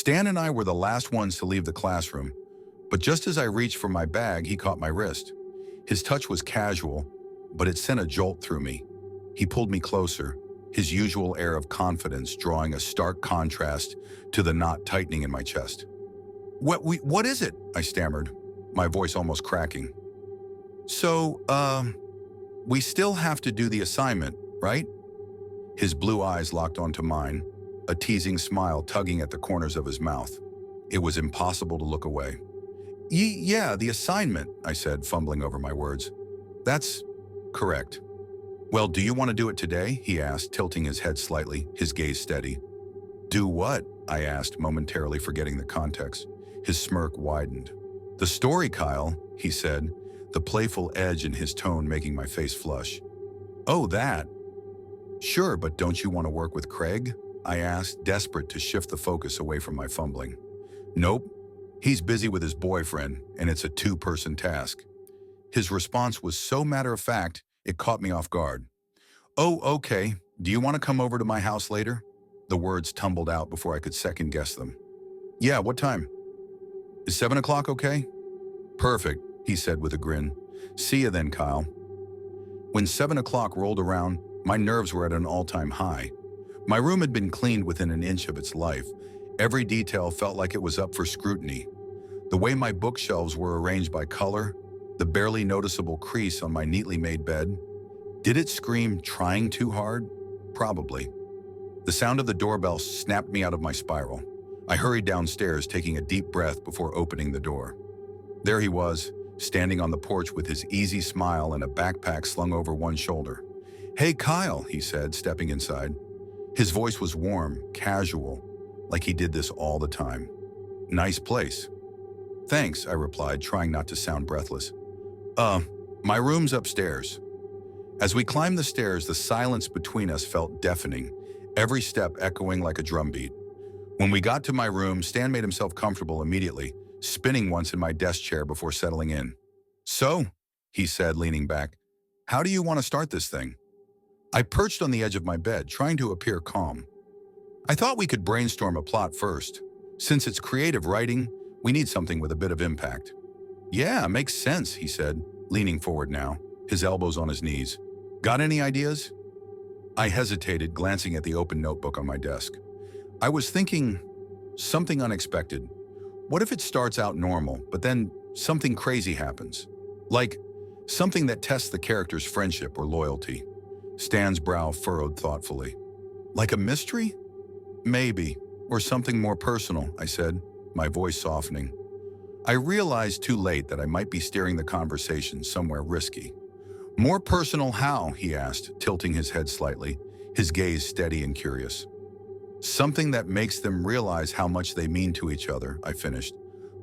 Stan and I were the last ones to leave the classroom, but just as I reached for my bag, he caught my wrist. His touch was casual, but it sent a jolt through me. He pulled me closer, his usual air of confidence drawing a stark contrast to the knot tightening in my chest. What is it? I stammered, my voice almost cracking. So, we still have to do the assignment, right? His blue eyes locked onto mine, a teasing smile tugging at the corners of his mouth. It was impossible to look away. Yeah, the assignment, I said, fumbling over my words. That's correct. Well, do you want to do it today? He asked, tilting his head slightly, his gaze steady. Do what? I asked, momentarily forgetting the context. His smirk widened. The story, Kyle, he said, the playful edge in his tone making my face flush. Oh, that. Sure, but don't you want to work with Craig? I asked, desperate to shift the focus away from my fumbling. Nope. He's busy with his boyfriend, and it's a two-person task. His response was so matter-of-fact, it caught me off guard. Oh, okay. Do you want to come over to my house later? The words tumbled out before I could second-guess them. Yeah, what time? Is 7 o'clock okay? Perfect, he said with a grin. See you then, Kyle. When 7 o'clock rolled around, my nerves were at an all-time high. My room had been cleaned within an inch of its life. Every detail felt like it was up for scrutiny. The way my bookshelves were arranged by color, the barely noticeable crease on my neatly made bed. Did it scream trying too hard? Probably. The sound of the doorbell snapped me out of my spiral. I hurried downstairs, taking a deep breath before opening the door. There he was, standing on the porch with his easy smile and a backpack slung over one shoulder. Hey, Kyle, he said, stepping inside. His voice was warm, casual, like he did this all the time. Nice place. Thanks, I replied, trying not to sound breathless. My room's upstairs. As we climbed the stairs, the silence between us felt deafening, every step echoing like a drumbeat. When we got to my room, Stan made himself comfortable immediately, spinning once in my desk chair before settling in. So, he said, leaning back, how do you want to start this thing? I perched on the edge of my bed, trying to appear calm. I thought we could brainstorm a plot first. Since it's creative writing, we need something with a bit of impact. Yeah, makes sense, he said, leaning forward now, his elbows on his knees. Got any ideas? I hesitated, glancing at the open notebook on my desk. I was thinking something unexpected. What if it starts out normal, but then something crazy happens? Like something that tests the character's friendship or loyalty. Stan's brow furrowed thoughtfully. Like a mystery? Maybe. Or something more personal, I said, my voice softening. I realized too late that I might be steering the conversation somewhere risky. More personal how? He asked, tilting his head slightly, his gaze steady and curious. Something that makes them realize how much they mean to each other, I finished,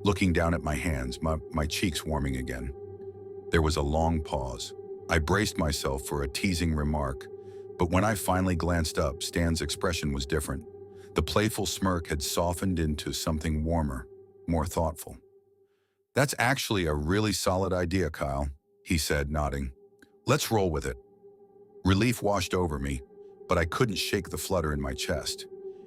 looking down at my hands, my cheeks warming again. There was a long pause. I braced myself for a teasing remark, but when I finally glanced up, Stan's expression was different. The playful smirk had softened into something warmer, more thoughtful. That's actually a really solid idea, Kyle, he said, nodding. Let's roll with it. Relief washed over me, but I couldn't shake the flutter in my chest.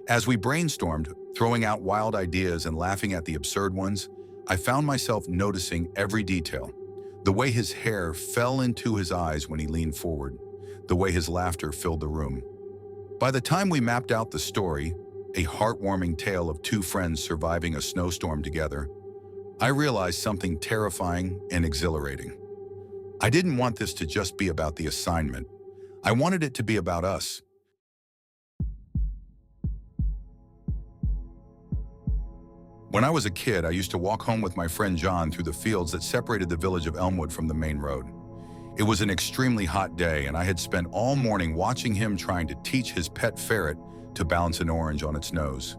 As we brainstormed, throwing out wild ideas and laughing at the absurd ones, I found myself noticing every detail. The way his hair fell into his eyes when he leaned forward, the way his laughter filled the room. By the time we mapped out the story, a heartwarming tale of two friends surviving a snowstorm together, I realized something terrifying and exhilarating. I didn't want this to just be about the assignment. I wanted it to be about us. When I was a kid, I used to walk home with my friend John through the fields that separated the village of Elmwood from the main road. It was an extremely hot day, and I had spent all morning watching him trying to teach his pet ferret to balance an orange on its nose.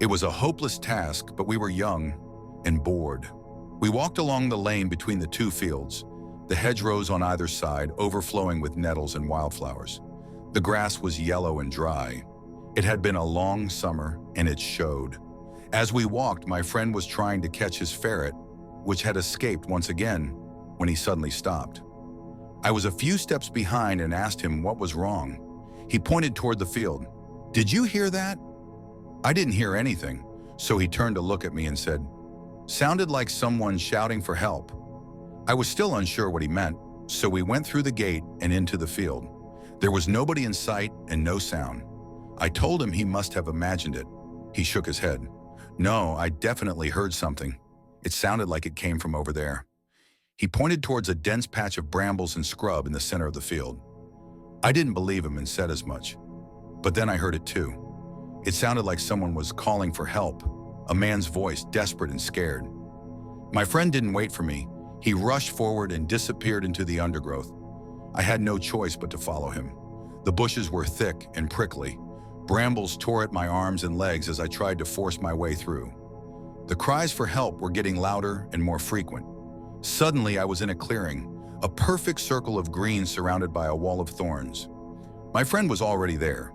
It was a hopeless task, but we were young and bored. We walked along the lane between the two fields, the hedgerows on either side overflowing with nettles and wildflowers. The grass was yellow and dry. It had been a long summer, and it showed. As we walked, my friend was trying to catch his ferret, which had escaped once again when he suddenly stopped. I was a few steps behind and asked him what was wrong. He pointed toward the field. Did you hear that? I didn't hear anything, So he turned to look at me and said, "Sounded like someone shouting for help." I was still unsure what he meant, so we went through the gate and into the field. There was nobody in sight and no sound. I told him he must have imagined it. He shook his head. "No, I definitely heard something. It sounded like it came from over there." He pointed towards a dense patch of brambles and scrub in the center of the field. I didn't believe him and said as much. But then I heard it too. It sounded like someone was calling for help, a man's voice, desperate and scared. My friend didn't wait for me. He rushed forward and disappeared into the undergrowth. I had no choice but to follow him. The bushes were thick and prickly. Brambles tore at my arms and legs as I tried to force my way through. The cries for help were getting louder and more frequent. Suddenly, I was in a clearing, a perfect circle of green surrounded by a wall of thorns. My friend was already there,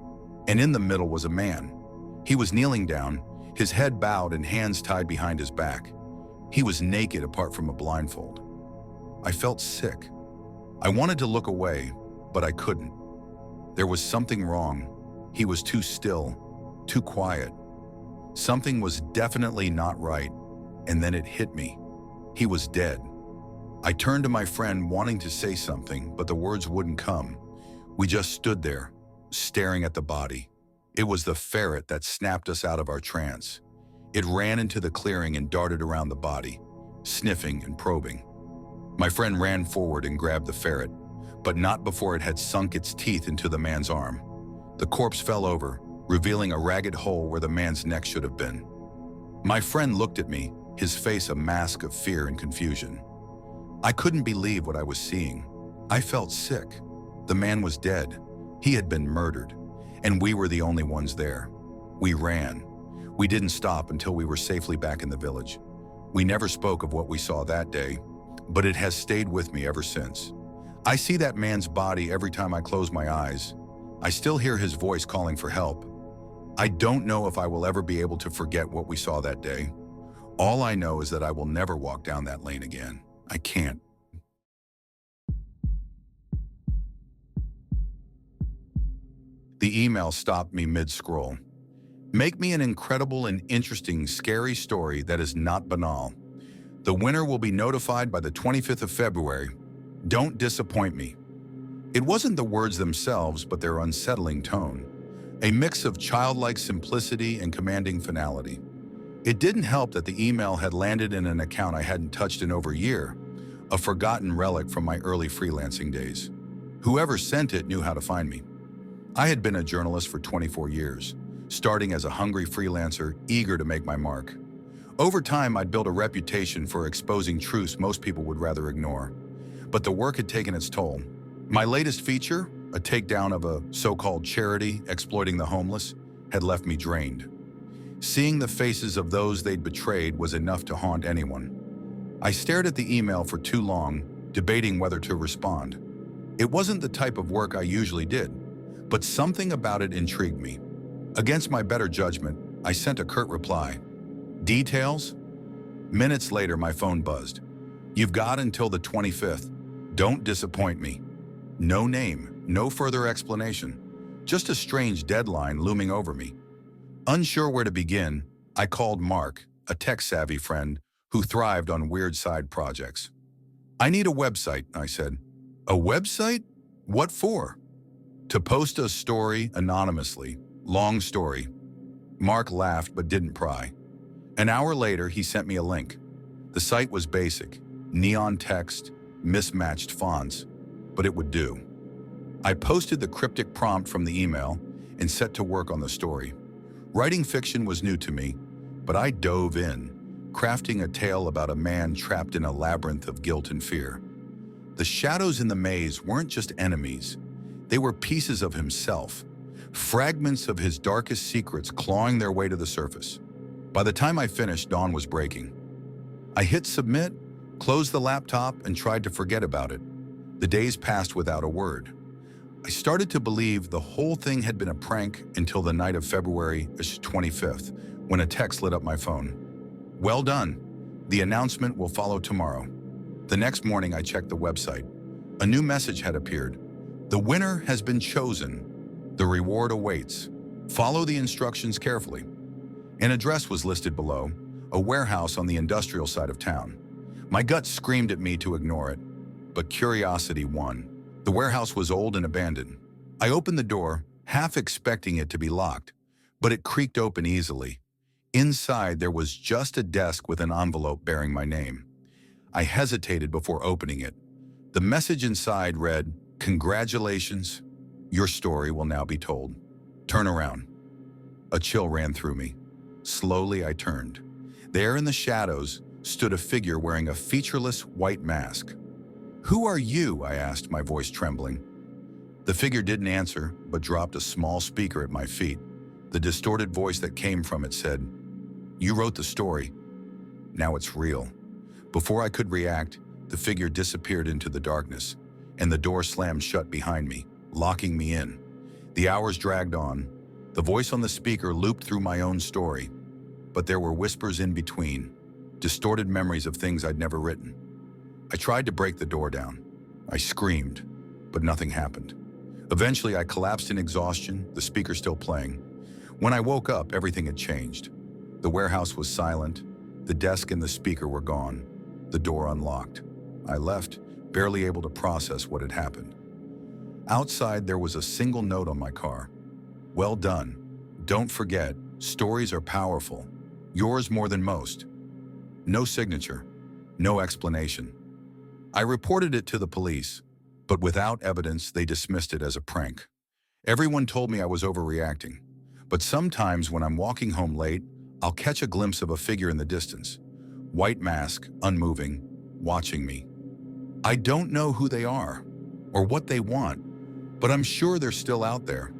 and in the middle was a man. He was kneeling down, his head bowed and hands tied behind his back. He was naked apart from a blindfold. I felt sick. I wanted to look away, but I couldn't. There was something wrong. He was too still, too quiet. Something was definitely not right, and then it hit me. He was dead. I turned to my friend wanting to say something, but the words wouldn't come. We just stood there, staring at the body. It was the ferret that snapped us out of our trance. It ran into the clearing and darted around the body, sniffing and probing. My friend ran forward and grabbed the ferret, but not before it had sunk its teeth into the man's arm. The corpse fell over, revealing a ragged hole where the man's neck should have been. My friend looked at me, his face a mask of fear and confusion. I couldn't believe what I was seeing. I felt sick. The man was dead. He had been murdered, and we were the only ones there. We ran. We didn't stop until we were safely back in the village. We never spoke of what we saw that day, but it has stayed with me ever since. I see that man's body every time I close my eyes. I still hear his voice calling for help. I don't know if I will ever be able to forget what we saw that day. All I know is that I will never walk down that lane again. I can't. The email stopped me mid-scroll. Make me an incredible and interesting, scary story that is not banal. The winner will be notified by the 25th of February. Don't disappoint me. It wasn't the words themselves, but their unsettling tone. A mix of childlike simplicity and commanding finality. It didn't help that the email had landed in an account I hadn't touched in over a year, a forgotten relic from my early freelancing days. Whoever sent it knew how to find me. I had been a journalist for 24 years, starting as a hungry freelancer, eager to make my mark. Over time, I'd built a reputation for exposing truths most people would rather ignore. But the work had taken its toll. My latest feature, a takedown of a so-called charity exploiting the homeless, had left me drained. Seeing the faces of those they'd betrayed was enough to haunt anyone. I stared at the email for too long, debating whether to respond. It wasn't the type of work I usually did, but something about it intrigued me. Against my better judgment, I sent a curt reply. Details? Minutes later, my phone buzzed. You've got until the 25th. Don't disappoint me. No name, no further explanation. Just a strange deadline looming over me. Unsure where to begin, I called Mark, a tech-savvy friend who thrived on weird side projects. I need a website, I said. A website? What for? To post a story anonymously. Long story. Mark laughed but didn't pry. An hour later, he sent me a link. The site was basic, neon text, mismatched fonts, but it would do. I posted the cryptic prompt from the email and set to work on the story. Writing fiction was new to me, but I dove in, crafting a tale about a man trapped in a labyrinth of guilt and fear. The shadows in the maze weren't just enemies. They were pieces of himself, fragments of his darkest secrets clawing their way to the surface. By the time I finished, dawn was breaking. I hit submit, closed the laptop, and tried to forget about it. The days passed without a word. I started to believe the whole thing had been a prank until the night of February 25th, when a text lit up my phone. Well done. The announcement will follow tomorrow. The next morning, I checked the website. A new message had appeared. The winner has been chosen. The reward awaits. Follow the instructions carefully. An address was listed below, a warehouse on the industrial side of town. My gut screamed at me to ignore it, but curiosity won. The warehouse was old and abandoned. I opened the door, half expecting it to be locked, but it creaked open easily. Inside, there was just a desk with an envelope bearing my name. I hesitated before opening it. The message inside read, "Congratulations, your story will now be told. Turn around." A chill ran through me. Slowly, I turned. There in the shadows stood a figure wearing a featureless white mask. "Who are you?" I asked, my voice trembling. The figure didn't answer, but dropped a small speaker at my feet. The distorted voice that came from it said, "You wrote the story. Now it's real." Before I could react, the figure disappeared into the darkness, and the door slammed shut behind me, locking me in. The hours dragged on. The voice on the speaker looped through my own story, but there were whispers in between, distorted memories of things I'd never written. I tried to break the door down. I screamed, but nothing happened. Eventually, I collapsed in exhaustion, the speaker still playing. When I woke up, everything had changed. The warehouse was silent. The desk and the speaker were gone. The door unlocked. I left, barely able to process what had happened. Outside, there was a single note on my car. "Well done. Don't forget, stories are powerful. Yours more than most." No signature, no explanation. I reported it to the police, but without evidence, they dismissed it as a prank. Everyone told me I was overreacting, but sometimes when I'm walking home late, I'll catch a glimpse of a figure in the distance. White mask, unmoving, watching me. I don't know who they are or what they want, but I'm sure they're still out there.